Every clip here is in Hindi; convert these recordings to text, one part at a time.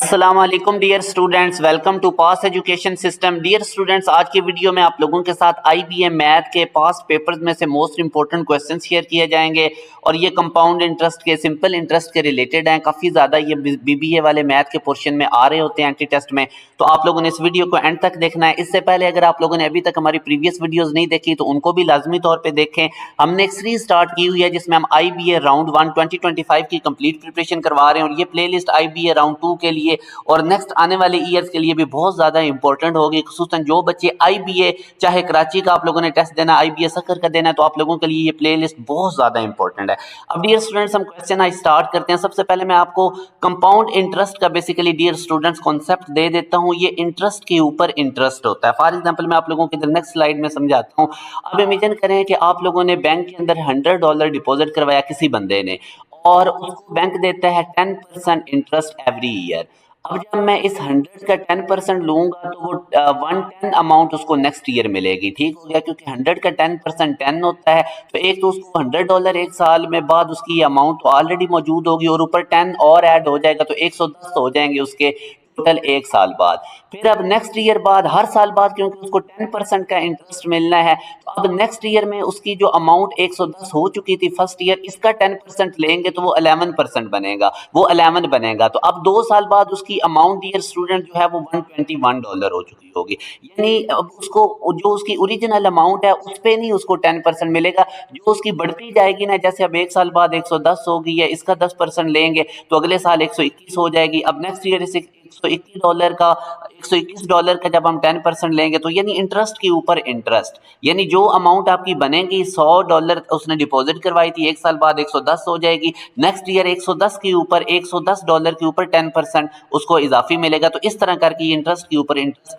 अस्सलाम वालेकुम dear students, welcome to pass education system. Dear students, आज की वीडियो में आप लोगों के साथ आईबीए मैथ के पास्ट पेपर्स में से मोस्ट इंपॉर्टेंट क्वेश्चन शेयर किए जाएंगे और ये कंपाउंड इंटरेस्ट के, सिंपल इंटरेस्ट के रिलेटेड हैं। काफ़ी ज़्यादा ये बीबीए वाले मैथ के पोर्शन में आ रहे होते हैं एंटी टेस्ट में, तो आप लोगों ने इस वीडियो को एंड तक देखना है। इससे पहले अगर आप लोगों ने अभी तक हमारी प्रीवियस वीडियोज़ नहीं देखी तो उनको भी लाजमी तौर पर देखें। हमने एक सीरीज स्टार्ट की हुई है जिसमें हम आईबीए राउंड 1 2025 की कंप्लीट प्रिपरेशन करवा रहे हैं और ये प्ले लिस्ट आईबीए राउंड 2 के लिए और नेक्स्ट आने वाले ईयर्स के लिए भी बहुत ज़्यादा इंपॉर्टेंट होगी। खुसूसन जो बच्चे आईबीए, चाहे कराची का आप लोगों ने टेस्ट देना, आईबीए सकर का देना है, तो आप लोगों के लिए ये प्लेलिस्ट बहुत ज़्यादा इंपॉर्टेंट है। अब डियर स्टूडेंट्स, हम क्वेश्चन आज स्टार्ट करते हैं। सबसे पहले मैं आपको कंपाउंड इंटरेस्ट का बेसिकली डियर स्टूडेंट्स कॉन्सेप्ट दे देता हूँ। ये इंटरेस्ट के ऊपर इंटरेस्ट होता है। फॉर एग्जाम्पल मैं आप लोगों को नेक्स्ट स्लाइड में समझाता हूँ। अब इमेजिन करें कि आप लोगों ने बैंक के अंदर $100 डिपॉजिट करवाया किसी बंदे ने और उसको बैंक देता है 10% इंटरेस्ट एवरी ईयर। अब जब मैं इस 100 का 10% लूंगा तो वो 110 अमाउंट उसको नेक्स्ट ईयर मिलेगी। ठीक हो गया, क्योंकि 100 का 10% 10 होता है, तो एक तो उसको $100 एक साल में बाद उसकी अमाउंट तो ऑलरेडी मौजूद होगी और ऊपर 10 और ऐड हो जाएगा, तो 110 हो जाएंगे उसके टोटल एक साल बाद। फिर अब नेक्स्ट ईयर बाद, हर साल बाद, क्योंकि उसको 10% का इंटरेस्ट मिलना है, तो अब नेक्स्ट ईयर में उसकी जो अमाउंट 110 हो चुकी थी फर्स्ट ईयर, इसका 10% लेंगे तो वो 11% बनेगा, वो 11 बनेगा। तो अब 2 साल बाद उसकी अमाउंट डियर स्टूडेंट जो है वो $121 हो चुकी होगी। यानी अब उसको जो उसकी ओरिजिनल अमाउंट है उस पे नहीं उसको 10% मिलेगा, जो उसकी बढ़ती जाएगी ना, जैसे अब एक साल बाद 110 होगी है, इसका 10% लेंगे तो अगले साल 121 हो जाएगी। अब नेक्स्ट ईयर इसे $121 का जब हम 10% लेंगे तो यानी इंटरेस्ट के ऊपर इंटरेस्ट, यानी जो अमाउंट आपकी बनेगी $100 उसने डिपॉजिट करवाई थी, एक साल बाद 110 हो जाएगी, नेक्स्ट ईयर 110 के ऊपर $110 के ऊपर 10% उसको इजाफी मिलेगा। तो इस तरह करके इंटरेस्ट के ऊपर इंटरेस्ट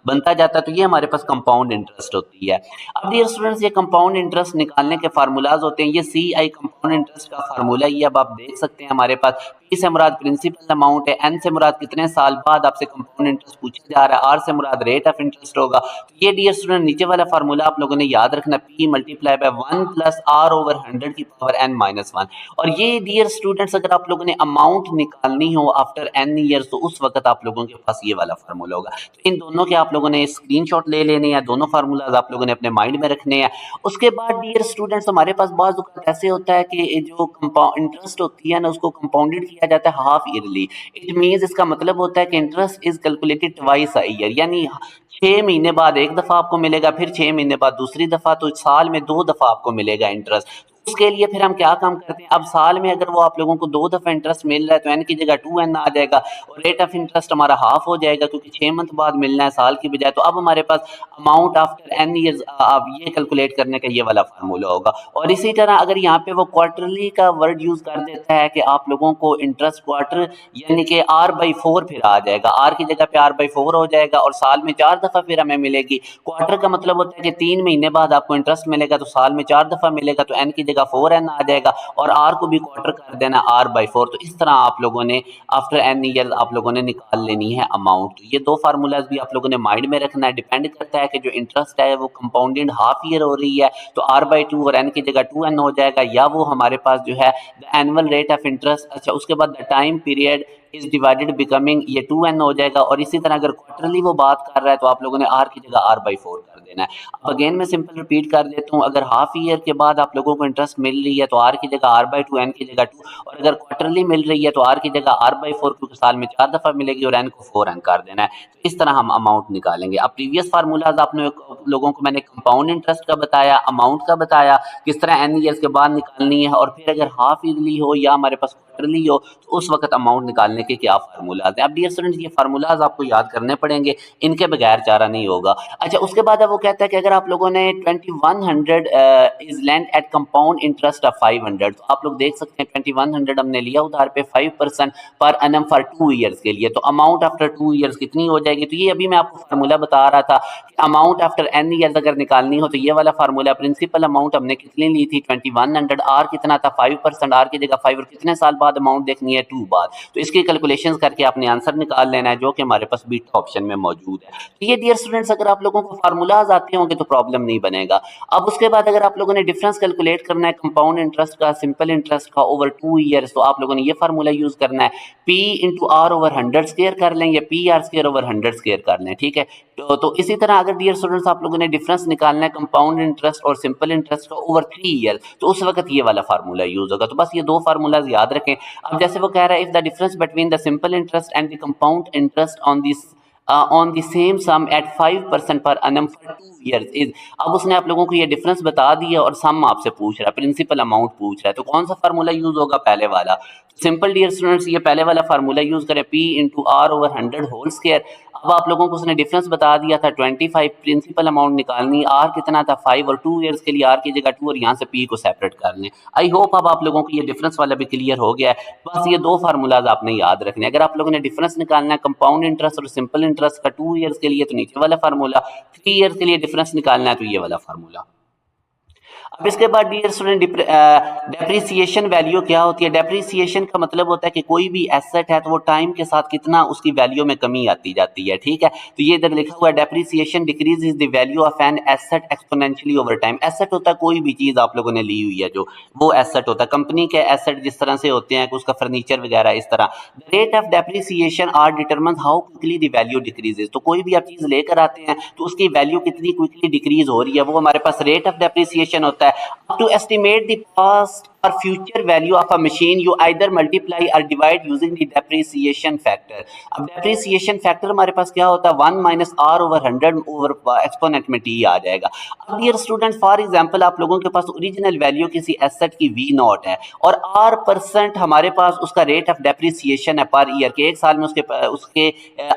बनता जाता है। तो ये हमारे पास कंपाउंड इंटरेस्ट होती है। अब डियर स्टूडेंट्स, ये कंपाउंड इंटरेस्ट निकालने के फार्मूलाज होते हैं। ये CI कंपाउंड इंटरेस्ट का फार्मूला ये अब आप देख सकते हैं हमारे पास। P से मुराद प्रिंसिपल अमाउंट है, N से मुराद कितने साल बाद आपसे कंपाउंड इंटरेस्ट पूछा जा रहा है, R से मुराद रेट ऑफ इंटरेस्ट होगा। तो ये डियर स्टूडेंट नीचे वाला फार्मूला आप लोगों ने याद रखना, P multiply by 1 plus R over 100 की पावर N माइनस 1। और ये डियर स्टूडेंट्स अगर आप लोगों ने अमाउंट निकालनी हो आफ्टर N ईयर्स तो उस वक्त आप लोगों के पास ये वाला फार्मूला होगा। तो इन दोनों के आप लोगों ने स्क्रीनशॉट ले लेने हैं, दोनों फार्मूलाज आप लोगों ने अपने माइंड में रखने हैं। उसके बाद डियर स्टूडेंट्स, हमारे पास बाज़ वक्त ऐसे होता है कि जो इंटरेस्ट होती है ना, उसको कंपाउंडेड किया जाता है हाफ ईयरली। इट मीन्स, इसका मतलब होता है कि interest is calculated twice a year, यानी 6 महीने बाद एक दफ़ा आपको मिलेगा, फिर 6 महीने बाद दूसरी दफ़ा, तो साल में 2 दफ़ा आपको मिलेगा इंटरेस्ट। उसके लिए फिर हम क्या काम करते हैं, अब साल में अगर वो आप लोगों को 2 दफ़ा इंटरेस्ट मिल रहा है तो एन की जगह 2n आ जाएगा और रेट ऑफ इंटरेस्ट हमारा हाफ हो जाएगा, क्योंकि 6 मंथ बाद मिलना है साल की बजाय। तो अब हमारे पास अमाउंट आफ्टर n ईयर्स, आप ये कैलकुलेट करने का ये वाला फार्मूला होगा। और इसी तरह अगर यहाँ पे वो क्वार्टरली का वर्ड यूज कर देता है कि आप लोगों को इंटरेस्ट क्वार्टर यानी कि R/4 फिर आ जाएगा, R की जगह पे R/4 हो जाएगा और साल में 4 दफ़ा फिर हमें मिलेगी। क्वार्टर का मतलब होता है कि 3 महीने बाद आपको इंटरेस्ट मिलेगा, तो साल में 4 दफ़ा मिलेगा, तो n की जगह 4n आ जाएगा और R को भी क्वार्टर कर देना R/4। तो इस तरह आप लोगों ने आफ्टर n ईयर आप लोगों ने निकाल लेनी है अमाउंट। तो ये दो फार्मूलाज भी आप लोगों ने माइंड में रखना है। डिपेंड करता है कि जो इंटरेस्ट है वो कंपाउंडेड हाफ ईयर हो रही है तो R/2 और n की जगह 2n हो जाएगा, या वो हमारे पास जो है the annual rate of interest, अच्छा उसके बाद the time period is divided becoming, ये 2n हो जाएगा। और इसी तरह अगर क्वार्टरली वो बात कर रहा है तो आप लोगों ने R की जगह R/4 कर देना है। अब अगेन मैं सिंपल रिपीट कर देता हूँ, अगर हाफ ईयर के बाद आप लोगों को इंटरेस्ट मिल रही है तो R की जगह R/2, n की जगह 2, और अगर क्वार्टरली मिल रही है तो R की जगह R/4, क्योंकि साल में 4 दफ़ा मिलेगी, और n को 4n कर देना है। तो इस तरह हम अमाउंट निकालेंगे। अब प्रीवियस फार्मूलाज आपने लोगों को मैंने कंपाउंड इंटरेस्ट का बताया, अमाउंट का बताया, किस तरह n ईयर्स के बाद निकालनी है, और फिर अगर हाफ ईयरली हो या हमारे पास क्वार्टरली हो तो उस वक्त अमाउंट निकालने के क्या फार्मूलाज हैं। अब डियर स्टूडेंट्स, ये फार्मूलाज आपको याद करने पड़ेंगे, इनके बगैर चारा नहीं होगा। अच्छा, उसके बाद अब वो कहता है कि अगर आप लोगों ने 2100 is lent at compound interest of 500, तो आप लोग देख सकते हैं 2100 हमने लिया उधार पे 5% पर एनम फॉर 2 ईयर्स के लिए, तो अमाउंट आफ्टर 2 ईयर्स कितनी हो जाएगी। तो ये अभी मैं आपको फार्मूला बता रहा था कि अमाउंट आफ्टर n ईयर्स अगर निकालनी हो तो ये वाला फार्मूला, प्रिंसिपल अमाउंट हमने कितनी ली थी 2100, आर कितना था 5%, आर की जगह 5, और कितने साल बाद अमाउंट देखनी है 2 बार। तो इसकी कैलकुलेशंस करके आपने आंसर निकाल लेना है, जो कि हमारे पास बीटा ऑप्शन में मौजूद है। तो ये डियर स्टूडेंट्स, अगर आप लोगों को फार्मूलाज आते होंगे तो प्रॉब्लम नहीं बनेगा। अब उसके बाद अगर आप लोगों ने डिफरेंस कैलकुलेट करना है कंपाउंड इंटरेस्ट का, सिंपल इंटरेस्ट का ओवर 2 ईयर्स, तो आप लोगों ने ये फार्मूला यूज करना है, P into R over 100 square कर लें या P R square over 100 square कर लें, ठीक है। तो इसी तरह अगर डियर स्टूडेंट्स आप लोगों ने डिफरेंस निकालना है कंपाउंड इंटरेस्ट और सिंपल इंटरेस्ट का ओवर 3 ईयर, तो उस वक्त ये वाला फार्मूला यूज होगा। तो बस ये दो फार्मूलाज याद रखें। अब जैसे वो कह रहा है, if the difference between the simple interest and the compound interest on the same sum at 5% per annum for 2 years is, अब उसने आप लोगों को ये डिफरेंस बता दिया और सम आपसे पूछ रहा है, प्रिंसिपल अमाउंट पूछ रहा है, तो कौन सा फार्मूला यूज होगा? पहले वाला। सिंपल डियर स्टूडेंट्स, ये पहले वाला फार्मूला यूज करें, P into R over 100 whole square. अब आप लोगों को उसने डिफरेंस बता दिया था 25, प्रिंसिपल अमाउंट निकालनी, आर कितना था 5 और 2 ईयर्स के लिए आर की जगह 2 और यहाँ से पी को सेपरेट कर लें। आई होप अब आप लोगों को ये डिफरेंस वाला भी क्लियर हो गया है। बस ये दो फार्मूलाज आपने याद रखने। अगर आप लोगों ने डिफरेंस निकालना है कंपाउंड इंटरेस्ट और सिंपल इंटरेस्ट का 2 ईयर्स के लिए तो नीचे वाला फार्मूला, 3 ईयर्स के लिए डिफरेंस निकालना है तो ये वाला फार्मूला। अब इसके बाद डियर स्टूडेंट, डेप्रिसिएशन वैल्यू क्या होती है? डेप्रिसिएशन का मतलब होता है कि कोई भी एसेट है तो वो टाइम के साथ कितना उसकी वैल्यू में कमी आती जाती है, ठीक है। तो ये इधर लिखा हुआ है, depreciation decrease the value of an asset exponentially over time. Asset होता है कोई भी चीज आप लोगों ने ली हुई है, जो वो एसेट होता है। कंपनी के एसेट जिस तरह से होते हैं कि उसका फर्नीचर वगैरह इस तरह। The rate of depreciation are determine how quickly the value decreases. तो कोई भी आप चीज लेकर आते हैं तो उसकी वैल्यू कितनी क्विकली डिक्रीज हो रही है, वो हमारे पास रेट ऑफ डेप्रिसिएशन होता है। To estimate the past or future value of a machine, you either multiply or divide using the depreciation factor. अब depreciation factor हमारे पास क्या होता है? 1 minus R over 100 over exponent में टी आ जाएगा। अब डियर स्टूडेंट, फॉर एग्जांपल आप लोगों के पास ओरिजिनल वैल्यू किसी एसेट की वी नॉट है और आर परसेंट हमारे पास उसका रेट ऑफ डेप्रिसिएशन है पर ईयर के, एक साल में उसके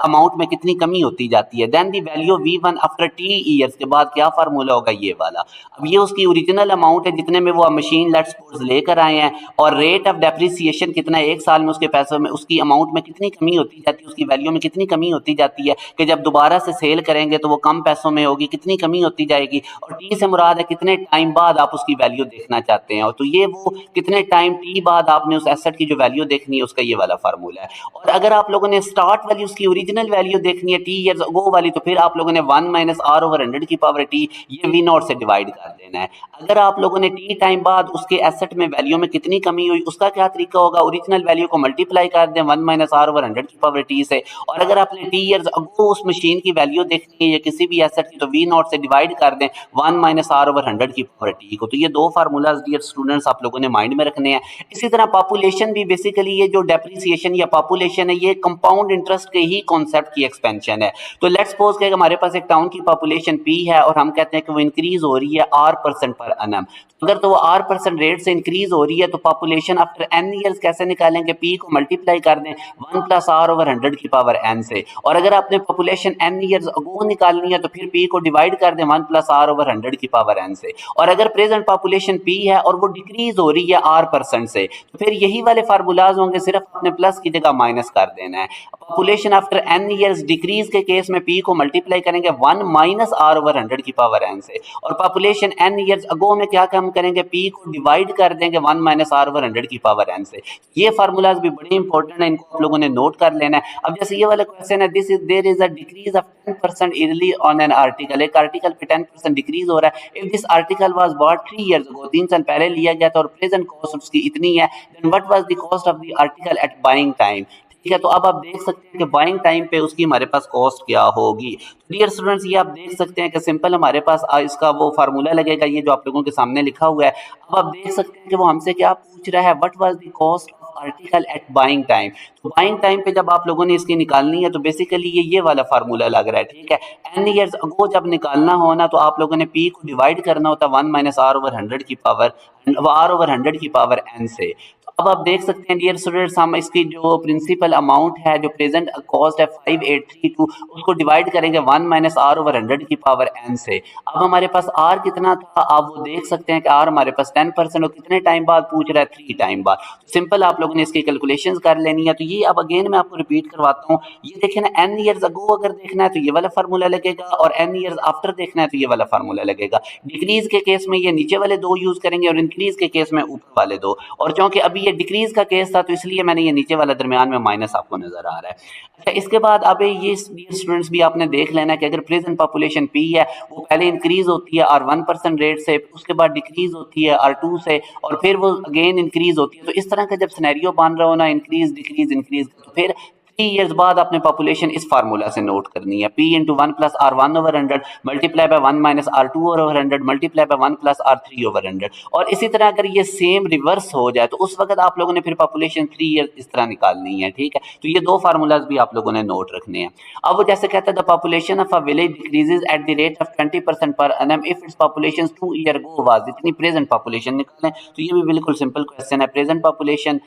अमाउंट में कितनी कमी होती जाती है। Then the value V1 after T years के बाद क्या फार्मूला होगा? ये वाला। अब ये उसकी ओरिजिनल अमाउंट है जितने में वो मशीन लेट्स सपोज लेकर आए हैं, और रेट ऑफ डेप्रिसिएशन कितना है, एक साल में उसके पैसों में उसकी अमाउंट में कितनी कमी होती जाती है, उसकी वैल्यू में कितनी कमी होती जाती है कि जब दोबारा से सेल करेंगे तो वो कम पैसों में होगी, कितनी कमी होती जाएगी। और टी से मुराद है कितने टाइम बाद आप उसकी वैल्यू देखना चाहते हैं, और तो ये वो कितने टाइम टी बाद आपने उस एसेट की जो वैल्यू देखनी है उसका ये वाला फार्मूला है। और अगर आप लोगों ने स्टार्ट वैल्यू उसकी ओरिजिनल वैल्यू देखनी है टी ईयर्स अगो वाली, तो फिर आप लोगों ने 1 माइनस आर ओवर 100 की पावर टी ये वी नॉट से डिवाइड कर देना है। अगर आप लोगों ने टी टाइम बाद उसके एसेट में वैल्यू में कितनी कमी हुई उसका क्या तरीका होगा? ओरिजिनल वैल्यू को मल्टीप्लाई कर दें 1 माइनस आर ओवर 100 की पावर टी से, और अगर आपने टी ईयर्स अगो उस मशीन की वैल्यू देखनी है या किसी भी एसेट की, तो वी नॉट से डिवाइड कर दें 1 माइनस आर ओवर 100 की पावर टी को। तो ये दो फार्मूलाज डियर स्टूडेंट्स आप लोगों ने माइंड में रखने हैं। इसी तरह पॉपुलेशन भी बेसिकली ये जो डेप्रिसिएशन या पॉपुलेशन है ये कंपाउंड इंटरेस्ट के ही कॉन्सेप्ट की एक्सपेंशन है। तो लेट्स सपोज कि हमारे पास एक टाउन की पॉपुलेशन पी है और हम कहते हैं कि वो इंक्रीज हो रही है R% पर annum। अगर तो वो R% रेट से इंक्रीज हो रही है तो पॉपुलेशन आफ्टर n ईयर्स कैसे निकालेंगे? पी को मल्टीप्लाई कर दें 1 प्लस आर ओवर 100 की पावर n से, और अगर आपने पॉपुलेशन n ईयर्स अगो निकालनी है तो फिर पी को डिवाइड कर दें 1 प्लस आर ओवर 100 की पावर n से। और अगर प्रेजेंट पॉपुलेशन पी है और वो डिक्रीज हो रही है R% से, तो फिर यही वाले फार्मूलाज होंगे, सिर्फ आपने प्लस की जगह माइनस कर देना है। Population after n years decrease के केस में पी को मल्टीप्लाई करेंगे 1 माइनस आर ओवर 100 की पावर n से, और पॉपुलेशन n ईयर्स अगो में क्या हम करेंगे? पी को डिवाइड कर देंगे 1 माइनस आर ओवर 100 की पावर n से। ये फार्मूलाज भी बड़े इंपॉर्टेंट है, इनको आप लोगों ने नोट कर लेना है। अब जैसे ये वाला क्वेश्चन है, this is there is a decrease of 10% yearly on an article, एक आर्टिकल पे 10% डिक्रीज हो रहा है। If this article was bought 3 years ago, 3 साल पहले लिया गया था और प्रेजेंट कॉस्ट उसकी इतनी है, then what was the cost of the article at buying time. ठीक है, तो अब आप देख सकते हैं कि बाइंग टाइम पे उसकी हमारे पास कॉस्ट क्या होगी। तो डियर स्टूडेंट्स, ये आप देख सकते हैं कि सिंपल हमारे पास इसका वो फार्मूला लगेगा, ये जो आप लोगों के सामने लिखा हुआ है। अब आप देख सकते हैं कि वो हमसे क्या पूछ रहा है, what was the cost of article at buying time. तो बाइंग टाइम पे जब आप लोगों ने इसकी निकालनी है तो बेसिकली ये वाला फार्मूला लग रहा है, ठीक है। n ईयर्स अगो जब निकालना हो ना तो आप लोगों ने p को डिवाइड करना होता है 1 माइनस आर ओवर 100 की पावर r ओवर 100 की पावर n से। अब आप देख सकते हैं डियर स्टूडेंट्स, हम इसकी जो प्रिंसिपल अमाउंट है, जो प्रेजेंट कॉस्ट है 5832, उसको डिवाइड करेंगे 1 माइनस आर ओवर 100 की पावर n से। अब हमारे पास r कितना था, आप वो देख सकते हैं कि r हमारे पास 10% और कितने टाइम बाद पूछ रहा है? 3 टाइम बाद। तो सिंपल आप लोगों ने इसकी कैलकुलेशंस कर लेनी है। तो ये अब अगेन मैं आपको रिपीट करवाता हूँ, ये देखिए ना, n ईयर्स अगो अगर देखना है तो ये वाला फार्मूला लगेगा, और n ईयर्स आफ्टर देखना है तो ये वाला फार्मूला लगेगा। डिक्रीज के केस में ये नीचे वाले दो यूज करेंगे और इंक्रीज के केस में ऊपर वाले दो। और क्योंकि अभी ये डिक्रीज का केस था तो इसलिए मैंने ये नीचे वाला दरमियान में माइनस आपको नजर आ रहा है। अच्छा, इसके बाद अब ये स्टूडेंट्स भी आपने देख लेना कि अगर प्रेजेंट पॉपुलेशन पी है वो पहले इंक्रीज होती है R1% रेट से, उसके बाद डिक्रीज होती है R2 से, और फिर वो अगेन इंक्रीज होती है। तो इस तरह का जब सिनेरियो बन रहा हो ना, इंक्रीज डिक्रीज इंक्रीज, तो फिर 3 ईयर्स बाद आपने पॉपुलेशन इस फार्मूला से नोट करनी है, P into 1 plus R1/100 multiply by 1 minus R2/100 multiply by 1 plus R3/100। और इसी तरह अगर ये सेम रिवर्स हो जाए तो उस वक्त आप लोगों ने फिर पॉपुलेशन 3 ईयर इस तरह निकालनी है, ठीक है। तो ये दो फार्मूलाज भी आप लोगों ने नोट रखने हैं। अब वो जैसे कहता है the population of a village decreases eight the rate of 20% per annum if its population 2 year go was, इतनी प्रेजेंट पॉपुलेशन निकालें। तो ये भी बिल्कुल सिंपल क्वेश्चन है। Present population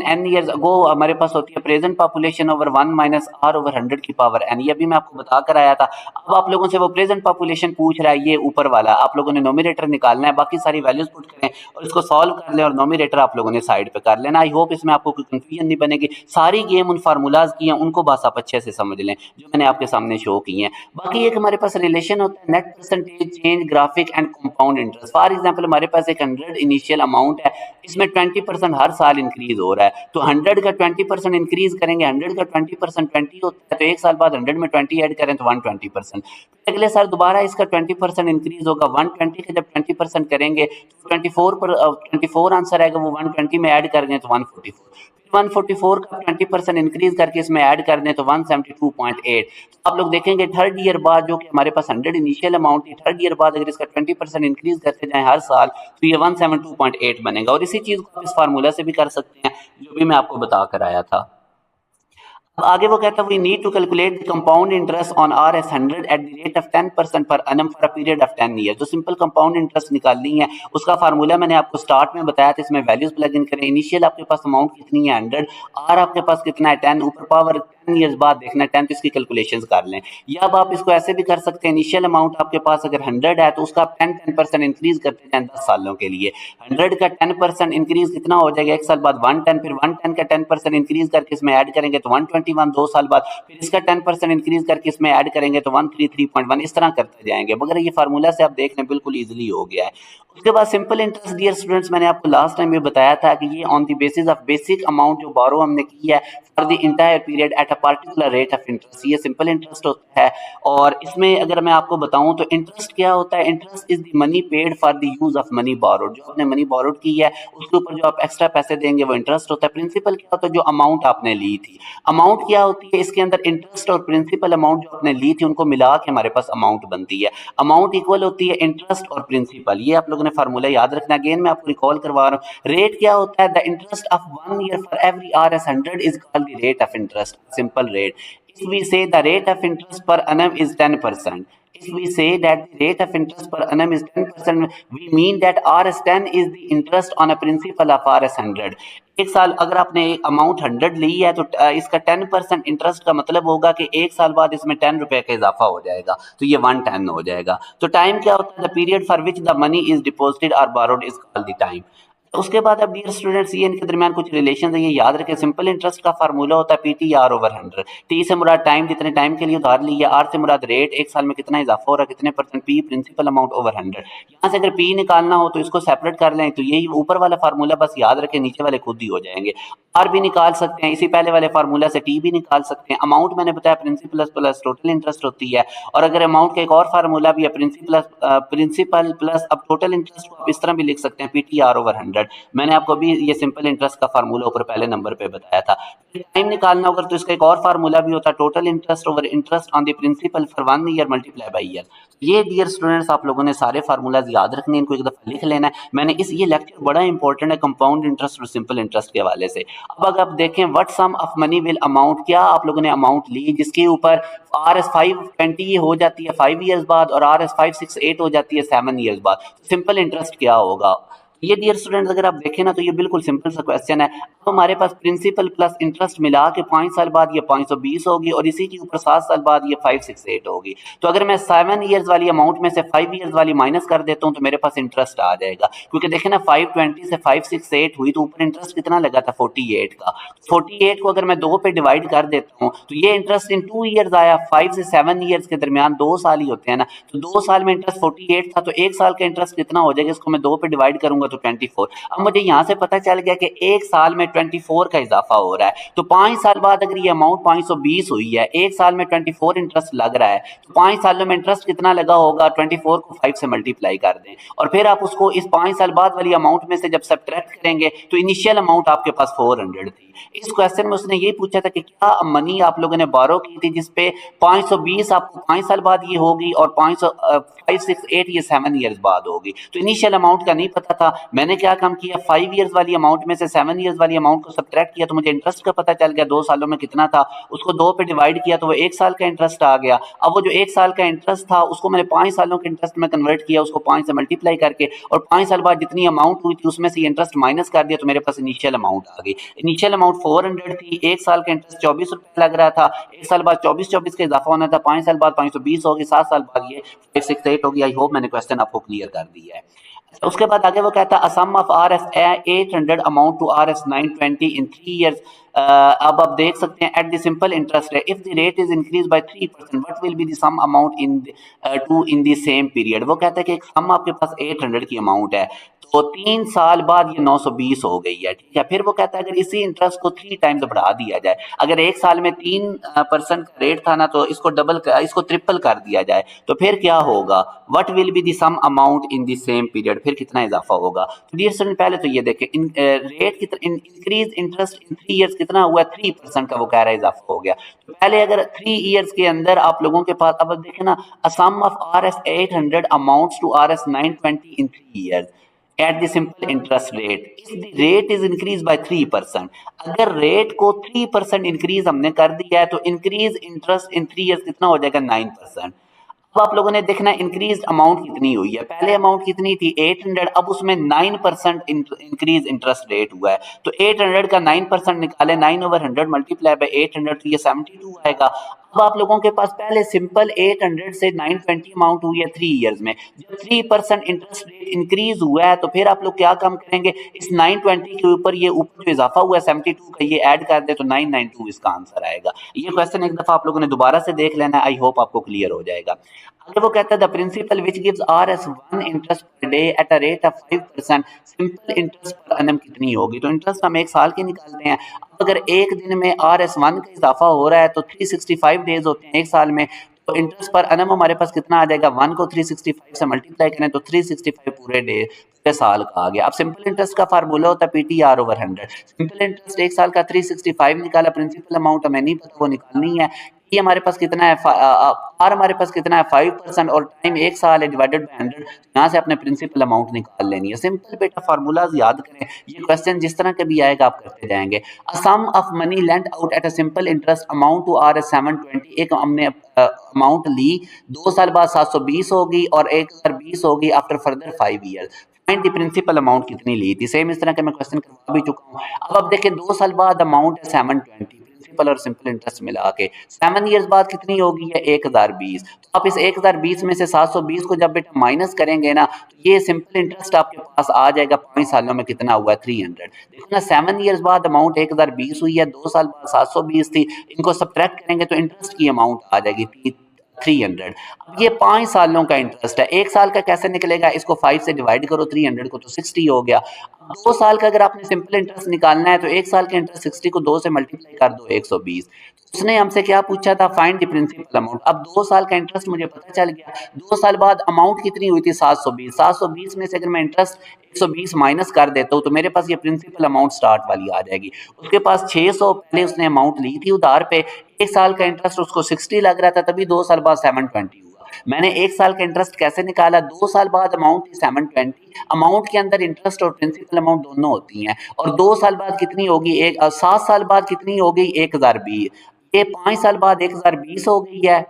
n years ago हमारे पास होती है present population over 1 minus R/100 की पावर n। ये भी मैं आपको बता कर आया था। अब आप लोगों से वो प्रेजेंट पॉपुलेशन पूछ रहा है, ये ऊपर वाला आप लोगों ने नोमिनेटर निकालना है, बाकी सारी वैल्यूज पुट करें और इसको सॉल्व कर लें और नोमिनेटर आप लोगों ने साइड पे कर लेना। आई होप इसमें आपको कोई कंफ्यूजन नहीं बनेगी। सारी गेम उन फार्मूलाज की हैं, उनको बस आप अच्छे से समझ लें जो मैंने आपके सामने शो की हैं। बाकी एक हमारे पास रिलेशन होता है net percentage change graphic and compound interest. For example हमारे पास एक 100 इनिशियल अमाउंट है, इसमें 20% हर साल इंक्रीज हो रहा है। तो 100 का 20% इंक्रीज करेंगे, 100 का 20% 20 होता है, तो एक साल बाद 100 में 20 ऐड करें तो 120%। अगले साल दोबारा इसका 20% इंक्रीज होगा, 120 का जब 20% करेंगे तो 24 आंसर आएगा, वो 120 में ऐड करेंगे तो 144। 144 का 20% इंक्रीज करके इसमें ऐड कर दें तो 172.8। तो आप लोग देखेंगे थर्ड ईयर बाद जो कि हमारे पास 100 इनिशियल अमाउंट थी, थर्ड ईयर बाद अगर इसका 20% इंक्रीज करते जाएं हर साल तो ये 172.8 बनेगा। और इसी चीज को आप इस फार्मूला से भी कर सकते हैं जो भी मैं आपको बता कर आया था। अब आगे वो कहता है we need to calculate the compound interest on RS100 at the rate of 10% per annum for a period of 10 year. जो सिंपल कंपाउंड इंटरेस्ट निकालनी है उसका फार्मूला मैंने आपको स्टार्ट में बताया था, इसमें वैल्यूज प्लग इन करें। इनिशियल आपके पास अमाउंट कितनी है 100, आर आपके पास कितना है 10, ऊपर पावर 10 ईयर्स बाद देखना है 10, तो इसकी कैलकुलेशंस कर लें। या अब आप इसको ऐसे भी कर सकते हैं, इनिशियल अमाउंट आपके पास अगर 100 है तो उसका 10% इंक्रीज करते हैं 10 सालों के लिए। 100 का 10% इंक्रीज कितना हो जाएगा, एक साल बाद 110, फिर 110 का 10% इंक्रीज करके इसमें ऐड करेंगे तो 121, 2 साल बाद फिर इसका 10% इंक्रीज करके इसमें ऐड करेंगे तो 133.1, इस तरह करते जाएंगे। मगर ये फार्मूला से आप देख लें बिल्कुल इजीली हो गया है। उसके बाद सिंपल इंटरेस्ट डियर स्टूडेंट्स, मैंने आपको लास्ट टाइम ये बताया था कि ये on the basis of basic amount जो बोरो हमने की है for the entire period at a particular rate of interest, ये सिंपल इंटरेस्ट होता है। और इसमें अगर मैं आपको बताऊं तो इंटरेस्ट क्या होता है, interest is the money paid for the use of money borrowed. जो आपने मनी बोरोड की है उसके ऊपर जो आप एक्स्ट्रा पैसे देंगे वो इंटरेस्ट होता है। प्रिंसिपल क्या होता है, जो अमाउंट आपने ली थी। अमाउंट क्या होती है, इसके अंदर इंटरेस्ट और प्रिंसिपल अमाउंट जो आपने ली थी उनको मिला के हमारे पास अमाउंट बनती है। अमाउंट इक्वल होती है इंटरेस्ट और प्रिंसिपल। ये आप लोगों ने फार्मूला याद रखना। अगेन मैं आपको रिकॉल करवा रहा हूँ। रेट क्या होता है, the interest of 1 year for every RS100 is called the rate of interest, simple rate. If we say the rate of interest per annum is 10%, if we say that the rate of interest per annum is 10%, we mean that RS10 is the interest on a principal of RS100। एक साल अगर आपने अमाउंट 100 ली है तो इसका 10% इंटरेस्ट का मतलब होगा कि एक साल बाद इसमें 10 रुपए का इजाफा हो जाएगा, तो ये 110 हो जाएगा। तो टाइम क्या होता है, the period for which the money is deposited और borrowed is called the time. उसके बाद अब डियर स्टूडेंट्स ये इनके दरमियान कुछ रिलेशन है, ये याद रखें। सिंपल इंटरेस्ट का फार्मूला होता है PTR/100। टी से मुराद टाइम, जितने टाइम के लिए उधार लिया, आर से मुराद रेट, एक साल में कितना इजाफा हो रहा है, कितने percent, P principal amount over 100। यहाँ से अगर पी निकालना हो तो इसको सेपरेट कर लें, तो यही ऊपर वाला फार्मूला बस याद रखें, नीचे वाले खुद ही हो जाएंगे। आर भी निकाल सकते हैं, इसी पहले वाले फार्मूला से टी भी निकाल सकते हैं। अमाउंट मैंने बताया प्रिंसिपल प्लस टोटल इंटरेस्ट होती है। और अगर अमाउंट का एक और फार्मूला भी है प्रिंसिपल प्लस, अब टोटल इंटरेस्ट को आप इस तरह भी लिख सकते हैं PTR/100। मैंने आपको भी ये सिंपल इंटरेस्ट का फार्मूला ऊपर पहले नंबर पे बताया था। टाइम निकालना होगा तो इसका एक और फार्मूला भी होता है total interest over interest on the principal for 1 year multiply by year. ये डियर स्टूडेंट्स आप लोगों ने सारे फार्मूलाज याद रखने हैं, इनको एक दफा लिख लेना है। मैंने ये लेक्चर बड़ा इंपॉर्टेंट है कंपाउंड इंटरेस्ट और सिंपल इंटरेस्ट के हवाले से। अब अगर आप देखें what sum of money will amount, क्या आप लोगों ने अमाउंट ली जिसके ऊपर RS520 हो जाती है 5 ईयर्स बाद और RS568 हो जाती है 7 ईयर्स बाद, सिंपल इंटरेस्ट क्या होगा। ये डियर स्टूडेंट्स अगर आप देखें ना तो ये बिल्कुल सिंपल सा क्वेश्चन है। अब हमारे पास प्रिंसिपल प्लस इंटरेस्ट मिला के 5 साल बाद ये 520 होगी और इसी के ऊपर 7 साल बाद ये 568 होगी। तो अगर मैं 7 ईयर्स वाली अमाउंट में से 5 ईयर्स वाली माइनस कर देता हूँ तो मेरे पास इंटरेस्ट आ जाएगा। क्योंकि देखें ना 520 से 568 हुई तो ऊपर इंटरेस्ट कितना लगा था 48 का। 48 को अगर मैं 2 पे डिवाइड कर देता हूँ तो ये इंटरेस्ट इन 2 ईयर्स आया। 5 से 7 ईयर्स के दरमियान 2 साल ही होते हैं ना, तो 2 साल में इंटरेस्ट 48 था, तो 1 साल का इंटरेस्ट कितना हो जाएगा, इसको मैं 2 पे डिवाइड करूंगा तो 24। अब मुझे यहाँ से पता चल गया कि एक साल में 24 का इजाफा हो रहा है, तो 5 साल बाद अगर ये अमाउंट 520 हुई है, एक साल में 24 इंटरेस्ट लग रहा है, तो 5 सालों में इंटरेस्ट कितना लगा होगा, 24 को 5 से मल्टीप्लाई कर दें और फिर आप उसको इस 5 साल बाद वाली अमाउंट में से जब सब्ट्रैक्ट करेंगे तो इनिशियल अमाउंट आपके पास 400 थी। इस क्वेश्चन में उसने ये पूछा था कि क्या मनी आप लोगों ने बोरो की थी जिसपे 520 आपको 5 साल बाद ये होगी और 500 5 6 8 ये 7 ईयर्स बाद होगी, तो इनिशियल अमाउंट का नहीं पता था। मैंने क्या काम किया, 5 ईयर्स वाली अमाउंट में से 7 ईयर्स वाली अमाउंट को सब्ट्रैक्ट किया तो मुझे इंटरेस्ट का पता चल गया 2 सालों में कितना था, उसको 2 पे डिवाइड किया तो वो 1 साल का इंटरेस्ट आ गया। अब वो जो 1 साल का इंटरेस्ट था उसको मैंने 5 सालों के इंटरेस्ट में कन्वर्ट किया, उसको 5 से मल्टीप्लाई करके, और 5 साल बाद जितनी अमाउंट हुई थी उसमें से इंटरेस्ट माइनस कर दिया तो मेरे पास इनिशियल अमाउंट आ गई। इनिशियल अमाउंट 400 थी, 1 साल का इंटरेस्ट 24 रुपये लग रहा था, 1 साल बाद 24 का इजाफा होना था, 5 साल बाद 520 होगी, 7 साल बाद ये 568 होगी। आई होप मैंने क्वेश्चन आपको क्लियर कर दिया है। उसके बाद आगे वो कहता है sum of R S 800 amount to R S 920 in 3 years. अब आप देख सकते हैं at the simple interest rate if the rate is increase by 3% what will be the sum amount in to in the same period. वो कहता है कि एक सम आपके पास 800 की अमाउंट है तो 3 साल बाद ये 920 हो गई है, ठीक है। फिर वो कहता है अगर इसी इंटरेस्ट को 3 टाइम्स बढ़ा दिया जाए, अगर एक साल में 3% का रेट था ना तो इसको ट्रिपल कर दिया जाए तो फिर क्या होगा, what will be the sum amount in the same period, फिर कितना इजाफा होगा। तो डियर स्टूडेंट पहले तो ये देखें रेट कितना इंक्रीज इंटरेस्ट इन 3 ईयर्स कितना हुआ, 3% का वो कह रहा है इजाफा हो गया। तो पहले अगर 3 ईयर्स के अंदर आप लोगों के पास, अब देखें ना, a sum of R S 800 amounts to R S 920 in 3 years at the simple interest rate if the rate is increased by 3%। अगर रेट को 3% इंक्रीज हमने कर दिया है तो इंक्रीज इंटरेस्ट इन 3 ईयर्स कितना हो जाएगा, 9%। अब आप लोगों ने देखना इंक्रीज अमाउंट कितनी हुई है, पहले अमाउंट कितनी थी 800, अब उसमें 9% इंक्रीज इंटरेस्ट रेट हुआ है तो 800 का 9% निकाले, 9/100 मल्टीप्लाई बाय 800 तो ये 72 आएगा। अब आप लोगों के पास पहले सिंपल 800 से 920 अमाउंट हुई है 3 ईयर्स में, जब 3% इंटरेस्ट रेट इंक्रीज हुआ है तो फिर आप लोग क्या काम करेंगे, इस 920 के ऊपर ये ऊपर जो इजाफा हुआ है 72 का ये ऐड कर दे तो 992 इसका आंसर आएगा। ये क्वेश्चन एक दफा आप लोगों ने दोबारा से देख लेना, आई होप आपको क्लियर हो जाएगा। आगे वो कहता है the principal which gives R S 1 interest per day at a rate of 5%, simple interest per annum कितनी होगी। तो इंटरेस्ट हम एक साल की निकालते हैं, अगर एक दिन में आर एस 1 का इजाफा हो रहा है तो 365 डेज होते हैं एक साल में, तो इंटरेस्ट पर एनम हमारे पास कितना आ जाएगा, 1 को 365 से मल्टीप्लाई करें तो 365 पूरे साल का आ गया। अब सिंपल इंटरेस्ट का फार्मूला होता है PTR/100। सिंपल इंटरेस्ट एक साल का 365 निकाला, प्रिंसिपल अमाउंट हमें नहीं पता वो निकालनी है। ये हमारे पास कितना है, आर हमारे पास कितना है 5% और टाइम एक साल है डिवाइडेड बाय 100, यहाँ से अपने प्रिंसिपल अमाउंट निकाल लेनी है। सिंपल बेटा फार्मूलाज याद करें, ये क्वेश्चन जिस तरह के भी आएगा आप करते जाएंगे। A sum of money lent out at a simple interest amount to R S 720, एक हमने अमाउंट ली, 2 साल बाद 720 होगी और 1020 होगी after further 5 years. Find the principal amount कितनी ली थी, सेम इस तरह के मैं क्वेश्चन करवा भी चुका हूँ। अब देखिए 2 साल बाद अमाउंट है 720, प्रिंसिपल और सिंपल इंटरेस्ट मिला के 7 ईयर्स बाद कितनी होगी है 1020। तो आप इस 1020 में से 720 को जब बेटा माइनस करेंगे ना तो ये सिंपल इंटरेस्ट आपके पास आ जाएगा 5 सालों में कितना हुआ है 300। देखो ना 7 ईयर्स बाद अमाउंट 1020 हुई है, 2 साल बाद 720 थी, इनको सब्ट्रैक्ट करेंगे तो इंटरेस्ट की अमाउंट आ जाएगी 300। अब ये 5 सालों का इंटरेस्ट है, एक साल का कैसे निकलेगा, इसको 5 से डिवाइड करो 300 को तो 60 हो गया। 2 साल का अगर आपने सिंपल इंटरेस्ट निकालना है तो एक साल का इंटरेस्ट 60 को 2 से मल्टीप्लाई कर दो 120। उसने हमसे क्या पूछा था, फाइंड द प्रिंसिपल अमाउंट। अब 2 साल का इंटरेस्ट मुझे पता चल गया, 2 साल बाद अमाउंट कितनी हुई थी 720, 720 में से अगर मैं इंटरेस्ट 120 माइनस कर देता हूँ तो मेरे पास ये प्रिंसिपल अमाउंट स्टार्ट वाली आ जाएगी। उसके पास 600 पहले उसने अमाउंट ली थी उधार पे, एक साल का इंटरेस्ट उसको 60 लग रहा था, तभी 2 साल बाद 720 हुआ। मैंने एक साल का इंटरेस्ट कैसे निकाला, 2 साल बाद अमाउंट थी 720, अमाउंट के अंदर इंटरेस्ट और प्रिंसिपल अमाउंट दोनों होती हैं, और 2 साल बाद कितनी होगी 7 साल बाद कितनी हो गई 1020, ये 5 साल बाद 1020 हो गई है,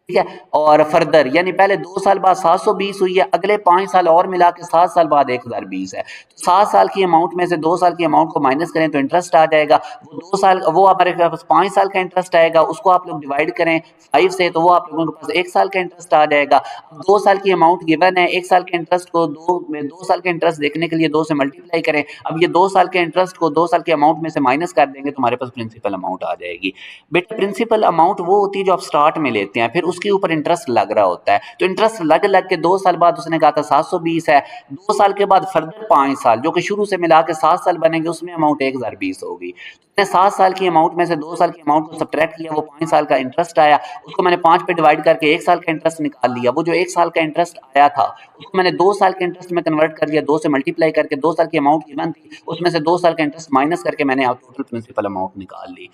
ठीक है। और फर्दर यानी पहले 2 साल बाद 720 हुई है, अगले 5 साल और मिला के 7 साल बाद 1020 है, तो 7 साल की अमाउंट में से 2 साल की अमाउंट को माइनस करें तो इंटरेस्ट आ जाएगा, वो 2 साल वो हमारे पास 5 साल का इंटरेस्ट आएगा, उसको आप लोग डिवाइड करें 5 से तो वो आप लोगों के पास 1 साल का इंटरेस्ट आ जाएगा। 2 साल की अमाउंट गिवन है, 1 साल के इंटरेस्ट को 2 साल के इंटरेस्ट देखने के लिए 2 से मल्टीप्लाई करें। अब ये 2 साल के इंटरेस्ट को 2 साल के अमाउंट में से माइनस कर देंगे तो हमारे पास प्रिंसिपल अमाउंट आ जाएगी। बेटा प्रिंसिपल अमाउंट वो होती है जो आप स्टार्ट में लेते हैं, फिर उसके ऊपर इंटरेस्ट लग रहा होता है। तो इंटरेस्ट लग लग के 2 साल बाद उसने कहा था 720 है, 2 साल के बाद फर्दर 5 साल जो कि शुरू से मिला के 7 साल बनेंगे, उसमें अमाउंट 1020 होगी। मैंने 7 साल की अमाउंट में से 2 साल की अमाउंट को सब्ट्रैक्ट किया, वो 5 साल का इंटरेस्ट आया, उसको मैंने 5 पे डिवाइड करके 1 साल का इंटरेस्ट निकाल लिया। वो जो 1 साल का इंटरेस्ट आया था उसको मैंने 2 साल के इंटरेस्ट में कन्वर्ट कर दिया, 2 से मल्टीप्लाई करके 2 साल की अमाउंट गिवन थी, उसमें से 2 साल का इंटरेस्ट माइनस करके मैंने आप टोटल प्रिंसिपल अमाउंट निकाल ली।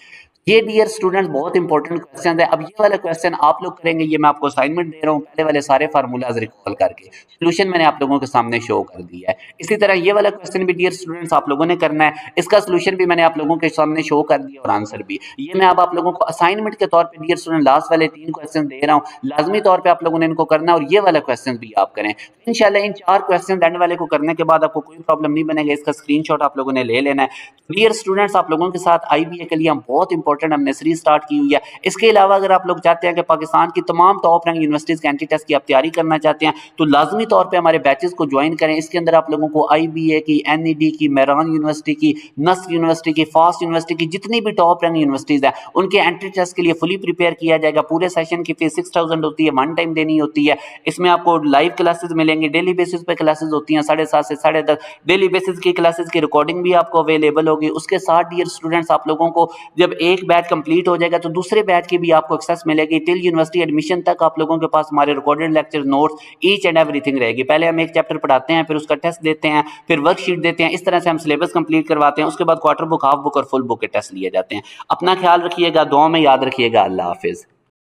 ये डियर स्टूडेंट्स बहुत इंपॉर्टेंट क्वेश्चन है। अब ये वाला क्वेश्चन आप लोग करेंगे, ये मैं आपको असाइनमेंट दे रहा हूँ, पहले वाले सारे फार्मूलाज रिकॉल करके सोल्यूशन मैंने आप लोगों के सामने शो कर दिया है। इसी तरह ये वाला क्वेश्चन भी डियर स्टूडेंट्स आप लोगों ने करना है, इसका सोल्यूशन भी मैंने आप लोगों के सामने शो कर दिया और आंसर भी। ये मैं अब आप लोगों को असाइनमेंट के तौर पे डियर स्टूडेंट लास्ट वाले 3 क्वेश्चन दे रहा हूँ, लाजमी तौर पे आप लोगों ने इनको करना है और ये वाला क्वेश्चन भी आप करें। इंशाल्लाह इन 4 क्वेश्चन एंड वाले को करने के बाद आपको कोई प्रॉब्लम नहीं बनेगा, इसका स्क्रीनशॉट आप लोगों ने ले लेना है। डियर स्टूडेंट्स आप लोगों के साथ IBA के लिए हम बहुत इंपॉर्टेंट हमने सीरीज स्टार्ट की हुई है। इसके अलावा अगर आप लोग चाहते हैं कि पाकिस्तान की तमाम टॉप रैंक यूनिवर्सिटीज के एंट्री टेस्ट की आप तैयारी करना चाहते हैं तो लाजमी तौर पे हमारे बैचेस को ज्वाइन करें। इसके अंदर आप लोगों को IBA की, NED की, मेहरान यूनिवर्सिटी की, नस्र यूनिवर्सिटी की, फास्ट यूनिवर्सिटी की, जितनी भी टॉप रैंक यूनिवर्सिटीज है उनके एंट्री टेस्ट के लिए फुली प्रिपेयर किया जाएगा। पूरे सेशन की फीस 6000 होती है, वन टाइम देनी होती है। इसमें आपको लाइव क्लासेस मिलेंगे, डेली बेसिस पे क्लासेस होती हैं 7:30 से 10:30, डेली बेसिस की क्लासेस की रिकॉर्डिंग भी आपको अवेलेबल होगी। उसके साथ डियर स्टूडेंट्स आप लोगों को जब एक बैच कंप्लीट हो जाएगा तो दूसरे बैच की भी आपको एक्सेस मिलेगी। टिल यूनिवर्सिटी एडमिशन तक आप लोगों के पास हमारे recorded lecture, notes, each and everything रहेगी। पहले हम एक चैप्टर पढ़ाते हैं, फिर उसका टेस्ट देते हैं, फिर वर्कशीट देते हैं, इस तरह से हम सिलेबस कंप्लीट करवाते हैं। उसके बाद क्वार्टर बुक, हाफ बुक और फुल बुक के टेस्ट लिए जाते हैं। अपना ख्याल रखिएगा, दुआ में याद रखिएगा। अल्लाह हाफिज।